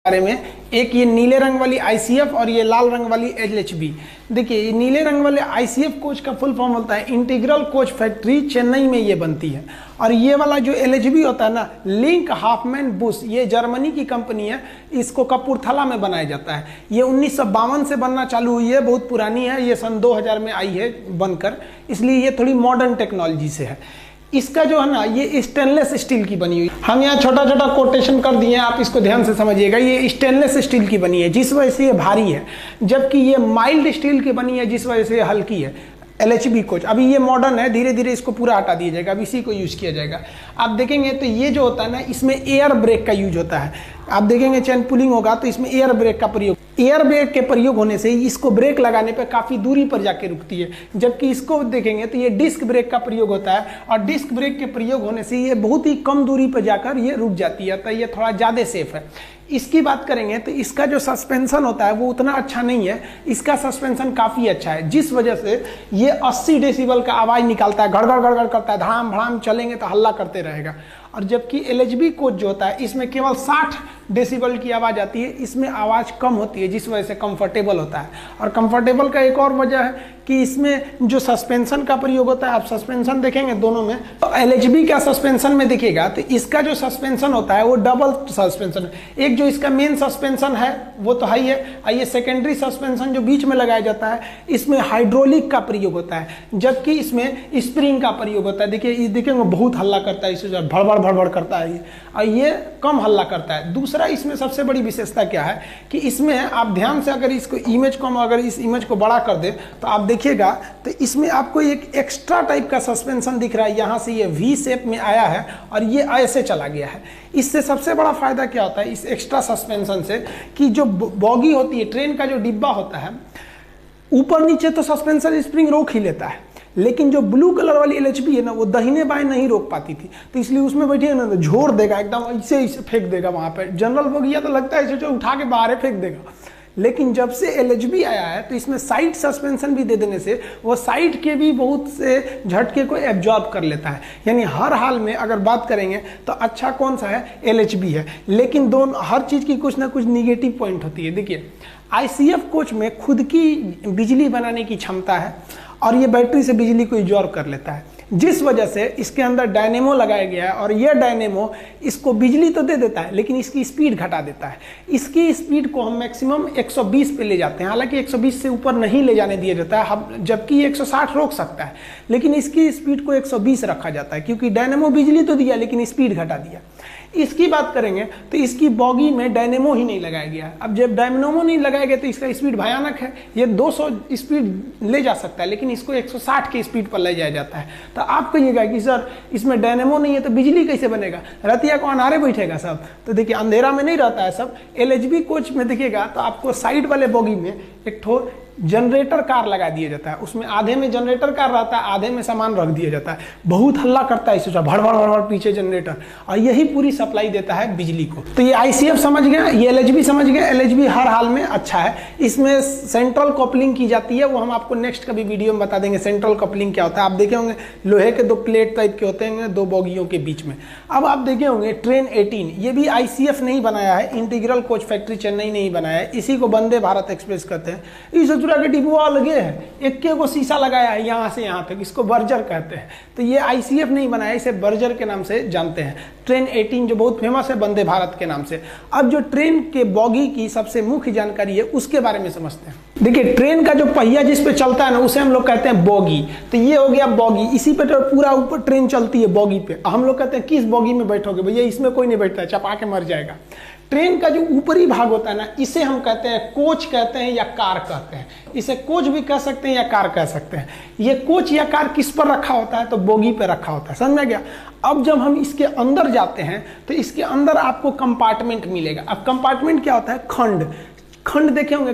बारे में, एक ये नीले रंग वाली आईसीएफ और ये लाल रंग वाली एलएचबी। देखिए ये नीले रंग वाले आईसीएफ कोच का फुल फॉर्म होता है इंटीग्रल कोच फैक्ट्री, चेन्नई में ये बनती है। और ये वाला जो एलएचबी होता है ना, लिंक हाफमैन बुश, ये जर्मनी की कंपनी है, इसको कपूरथला में बनाया जाता है। ये 1952 से बनना चालू हुई है, बहुत पुरानी है, ये सन 2000 में आई है बनकर, इसलिए ये थोड़ी मॉडर्न टेक्नोलॉजी से है। इसका जो है ना, ये स्टेनलेस स्टील की बनी हुई, हम यहाँ छोटा छोटा कोटेशन कर दिए हैं, आप इसको ध्यान से समझिएगा। ये स्टेनलेस स्टील की बनी है जिस वजह से ये भारी है, जबकि ये माइल्ड स्टील की बनी है जिस वजह से ये हल्की है। एलएचबी कोच अभी ये मॉडर्न है, धीरे धीरे इसको पूरा हटा दिया जाएगा, अब इसी को यूज किया जाएगा। आप देखेंगे तो ये जो होता है ना, इसमें एयर ब्रेक का यूज होता है। आप देखेंगे चेन पुलिंग होगा तो इसमें एयर ब्रेक का प्रयोग, एयर ब्रेक के प्रयोग होने से इसको ब्रेक लगाने पर काफ़ी दूरी पर जाके रुकती है, जबकि इसको देखेंगे तो ये डिस्क ब्रेक का प्रयोग होता है, और डिस्क ब्रेक के प्रयोग होने से ये बहुत ही कम दूरी पर जाकर ये रुक जाती है, तो ये थोड़ा ज़्यादा सेफ है। इसकी बात करेंगे तो इसका जो सस्पेंशन होता है वो उतना अच्छा नहीं है, इसका सस्पेंशन काफ़ी अच्छा है, जिस वजह से ये 80 डेसिबल का आवाज़ निकालता है, गड़गड़ गड़गड़ करता है, धड़ाम भड़ाम चलेंगे तो हल्ला करते रहेगा। और जबकि एलएचबी कोच जो होता है इसमें केवल 60 डेसिबल की आवाज़ आती है, इसमें आवाज़ कम होती है, जिस वजह से कंफर्टेबल होता है। और कंफर्टेबल का एक और वजह है कि इसमें जो सस्पेंशन का प्रयोग होता है, आप सस्पेंशन देखेंगे दोनों में, तो एलएचबी का सस्पेंशन में देखिएगा तो इसका जो सस्पेंशन होता है वो डबल सस्पेंशन है। एक जो इसका मेन सस्पेंशन है वो तो है ही है, और ये सेकेंडरी सस्पेंशन जो बीच में लगाया जाता है इसमें हाइड्रोलिक का प्रयोग होता है, जबकि इसमें स्प्रिंग का प्रयोग होता है। देखिए देखेंगे बहुत हल्ला करता है, इससे भड़बड़ भड़बड़ करता है ये, और ये कम हल्ला करता है। दूसरा इसमें सबसे बड़ी विशेषता क्या है कि इसमें आप ध्यान से अगर इसको इमेज को, अगर इस इमेज को बड़ा कर दे तो आप देखिएगा तो इसमें आपको एक एक्स्ट्रा टाइप का सस्पेंशन दिख रहा है, यहाँ से ये वी शेप में आया है और ये ऐसे चला गया है। इससे सबसे बड़ा फायदा क्या होता है इस एक्स्ट्रा सस्पेंशन से, कि जो बॉगी होती है, ट्रेन का जो डिब्बा होता है, ऊपर नीचे तो सस्पेंशन स्प्रिंग रोक ही लेता है, लेकिन जो ब्लू कलर वाली एलएचबी है ना, वो दाहिने बाएं नहीं रोक पाती थी, तो इसलिए उसमें बैठिए ना तो झोर देगा एकदम, ऐसे फेंक देगा वहां पे। जनरल बोगिया तो लगता है इसे जो उठा के बाहर फेंक देगा, लेकिन जब से एलएचबी आया है तो इसमें साइड सस्पेंशन भी दे देने से वो साइड के भी बहुत से झटके को एब्जॉर्ब कर लेता है। यानी हर हाल में अगर बात करेंगे तो अच्छा कौन सा है, एलएचबी है। लेकिन दोनों हर चीज़ की कुछ ना कुछ निगेटिव पॉइंट होती है। देखिए आईसीएफ कोच में खुद की बिजली बनाने की क्षमता है और ये बैटरी से बिजली को एब्जॉर्ब कर लेता है, जिस वजह से इसके अंदर डायनेमो लगाया गया है, और यह डायनेमो इसको बिजली तो दे देता है लेकिन इसकी स्पीड घटा देता है। इसकी स्पीड को हम मैक्सिमम 120 पे ले जाते हैं, हालांकि 120 से ऊपर नहीं ले जाने दिया जाता है, जबकि 160 रोक सकता है, लेकिन इसकी स्पीड को 120 रखा जाता है, क्योंकि डायनेमो बिजली तो दिया लेकिन स्पीड घटा दिया। इसकी बात करेंगे तो इसकी बॉगी में डायनेमो ही नहीं लगाया गया। अब जब डायनेमो नहीं लगाया गया तो इसका स्पीड भयानक है, ये 200 स्पीड ले जा सकता है, लेकिन इसको 160 की स्पीड पर ले जाया जाता है। तो आप कहिएगा कि सर इसमें डायनेमो नहीं है तो बिजली कैसे बनेगा, रतिया को अनारे बैठेगा सब? तो देखिए अंधेरा में नहीं रहता है सब। एलएचबी कोच में देखिएगा तो आपको साइड वाले बॉगी में एक ठो जनरेटर कार लगा दिया जाता है, उसमें आधे में जनरेटर कार रहता है, आधे में सामान रख दिया जाता है। बहुत हल्ला करता है इसे, भड़बड़ भड़बड़ पीछे जनरेटर, और यही पूरी सप्लाई देता है बिजली को। तो ये आईसीएफ समझ गया, ये एलएचबी समझ गया। एलएचबी हर हाल में अच्छा है। इसमें सेंट्रल कपलिंग की जाती है, वो हम आपको नेक्स्ट कभी वीडियो में बता देंगे सेंट्रल कपलिंग क्या होता है। आप देखे होंगे लोहे के 2 प्लेट टाइप के होते हैं 2 बोगियों के बीच में। अब आप देखे होंगे ट्रेन 18, ये भी आईसीएफ नहीं बनाया है, इंटीग्रल कोच फैक्ट्री चेन्नई नहीं बनाया है, इसी को वंदे भारत एक्सप्रेस कहते हैं। इस के डिब्बा लगे है, एक को शीशा लगाया है यहाँ से यहाँ तक, इसको बर्जर कहते हैं। तो ये आईसीएफ नहीं बनाया, इसे बर्जर के नाम से जानते हैं। ट्रेन 18 जो बहुत फेमस है वंदे भारत के नाम से। अब जो ट्रेन के बॉगी की सबसे मुख्य जानकारी है उसके बारे में समझते हैं। देखिए ट्रेन का जो पहिया जिस पे चलता है ना, उसे हम लोग कहते हैं बॉगी। तो ये हो गया बॉगी, इसी पे तो पूरा ऊपर ट्रेन चलती है बॉगी पे। हम लोग कहते हैं किस बॉगी में बैठोगे भैया, इसमें कोई नहीं बैठता है, चपा के मर जाएगा। ट्रेन का जो ऊपरी भाग होता है ना, इसे हम कहते हैं कोच कहते हैं या कार कहते हैं। इसे कोच भी कह सकते हैं या कार कह सकते हैं। ये कोच या कार किस पर रखा होता है, तो बोगी पे रखा होता है, समझ में गया। अब जब हम इसके अंदर जाते हैं तो इसके अंदर आपको कंपार्टमेंट मिलेगा। अब कंपार्टमेंट क्या होता है, खंड। खंड देखे होंगे